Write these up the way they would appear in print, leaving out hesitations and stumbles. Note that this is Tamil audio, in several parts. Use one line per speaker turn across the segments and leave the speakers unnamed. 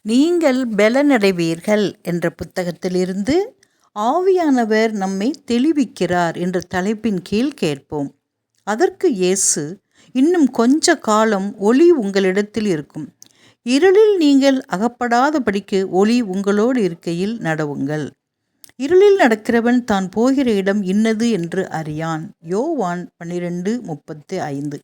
நீங்கள் பெலனடைவீர்கள் என்ற புத்தகத்திலிருந்து ஆவியானவர் நம்மை தெளிவிக்கிறார் என்ற தலைப்பின் கீழ் கேட்போம். அதற்கு இயேசு, இன்னும் கொஞ்ச காலம் ஒளி உங்களிடத்தில் இருக்கும். இருளில் நீங்கள் அகப்படாதபடிக்கு ஒளி உங்களோடு இருக்கையில் நடவுங்கள். இருளில் நடக்கிறவன் தான் போகிற இடம் இன்னது என்று அறியான். யோவான் 12:35.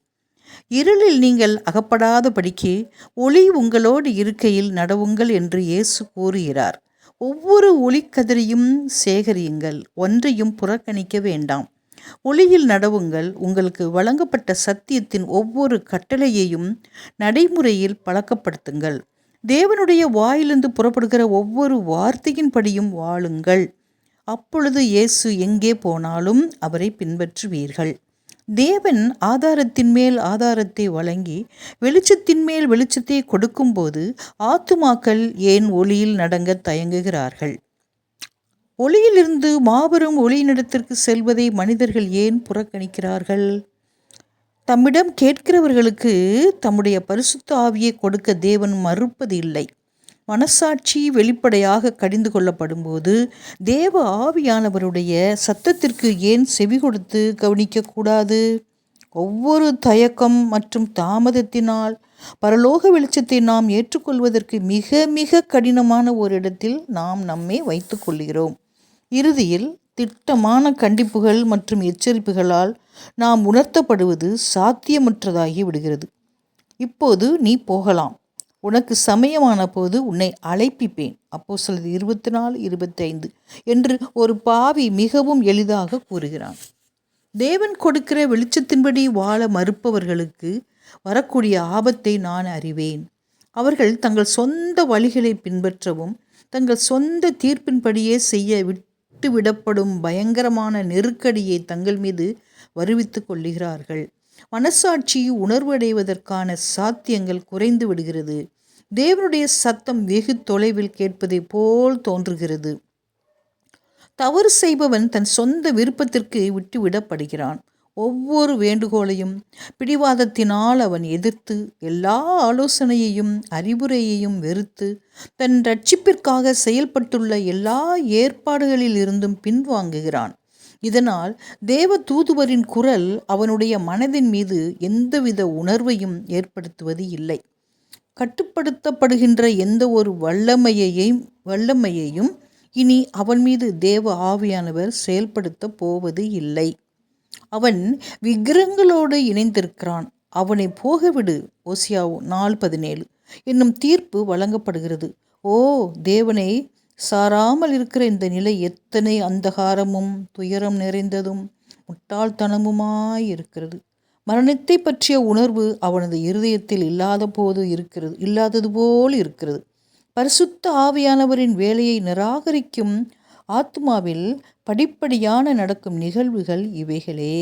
இருளில் நீங்கள் அகப்படாதபடிக்கு ஒளி உங்களோடு இருக்கையில் நடவுங்கள் என்று இயேசு கூறுகிறார். ஒவ்வொரு ஒளிக்கதிரையும் சேகரியுங்கள், ஒன்றையும் புறக்கணிக்க வேண்டாம். ஒளியில் நடவுங்கள். உங்களுக்கு வழங்கப்பட்ட சத்தியத்தின் ஒவ்வொரு கட்டளையையும் நடைமுறையில் பழக்கப்படுத்துங்கள். தேவனுடைய வாயிலிருந்து புறப்படுகிற ஒவ்வொரு வார்த்தையின்படியும் வாழுங்கள். அப்பொழுது இயேசு எங்கே போனாலும் அவரை பின்பற்றுவீர்கள். தேவன் ஆதாரத்தின் மேல் ஆதாரத்தை வழங்கி வெளிச்சத்தின் மேல் வெளிச்சத்தை கொடுக்கும்போது ஆத்துமாக்கள் ஏன் ஒளியில் நடங்க தயங்குகிறார்கள்? ஒளியிலிருந்து மாபெரும் ஒளியினிடத்திற்கு செல்வதை மனிதர்கள் ஏன் புறக்கணிக்கிறார்கள்? தம்மிடம் கேட்கிறவர்களுக்கு தம்முடைய பரிசுத்த ஆவியை கொடுக்க தேவன் மறுப்பது இல்லை. மனசாட்சி வெளிப்படையாக கடிந்து கொள்ளப்படும்போது தேவ ஆவியானவருடைய சத்தத்திற்கு ஏன் செவி கொடுத்து கவனிக்கக்கூடாது? ஒவ்வொரு தயக்கம் மற்றும் தாமதத்தினால் பரலோக வெளிச்சத்தை நாம் ஏற்றுக்கொள்வதற்கு மிக மிக கடினமான ஒரு இடத்தில் நாம் நம்மை வைத்து கொள்கிறோம். இறுதியில் திட்டமான கண்டிப்புகள் மற்றும் எச்சரிப்புகளால் நாம் உணர்த்தப்படுவது சாத்தியமற்றதாகி விடுகிறது. இப்போது நீ போகலாம், உனக்கு சமயமான போது உன்னை அழைப்பிப்பேன். அப்போஸ்தலர் 24:25 என்று ஒரு பாவி மிகவும் எளிதாக கூறுகிறான். தேவன் கொடுக்கிற வெளிச்சத்தின்படி வாழ மறுப்பவர்களுக்கு வரக்கூடிய ஆபத்தை நான் அறிவேன். அவர்கள் தங்கள் சொந்த வழிகளை பின்பற்றவும் தங்கள் சொந்த தீர்ப்பின்படியே செய்ய விட்டுவிடப்படும் பயங்கரமான நெருக்கடியை தங்கள் மீது வருவித்து கொள்ளுகிறார்கள். மனசாட்சி உணர்வடைவதற்கான சாத்தியங்கள் குறைந்து விடுகிறது. தேவனுடைய சத்தம் வெகு தொலைவில் கேட்பதை போல் தோன்றுகிறது. தவறு செய்பவன் தன் சொந்த விருப்பத்திற்கு விட்டுவிடப்படுகிறான். ஒவ்வொரு வேண்டுகோளையும் பிடிவாதத்தினால் அவன் எதிர்த்து எல்லா ஆலோசனையையும் அறிவுரையையும் வெறுத்து தன் ரட்சிப்பிற்காக செயல்பட்டுள்ள எல்லா ஏற்பாடுகளில் இருந்தும் பின்வாங்குகிறான். இதனால் தேவ தூதுவரின் குரல் அவனுடைய மனதின் மீது எந்தவித உணர்வையும் ஏற்படுத்துவது இல்லை. கட்டுப்படுத்தப்படுகின்ற எந்த ஒரு வல்லமையையும் இனி அவன் மீது தேவ ஆவியானவர் செயல்படுத்த போவது இல்லை. அவன் விக்கிரகங்களோடு இணைந்திருக்கிறான். அவனை போகவிடு. ஓசியா 4:17 என்னும் தீர்ப்பு வழங்கப்படுகிறது. ஓ, தேவனை சாராமல் இருக்கிற இந்த நிலை எத்தனை அந்தகாரமும் துயரம் நிறைந்ததும் முட்டாள்தனமுமாய் இருக்கிறது. மரணத்தை பற்றிய உணர்வு அவனது இருதயத்தில் இல்லாதது போல் இருக்கிறது. பரிசுத்த ஆவியானவரின் வேலையை நிராகரிக்கும் ஆத்மாவில் படிப்படியான நடக்கும் நிகழ்வுகள் இவைகளே.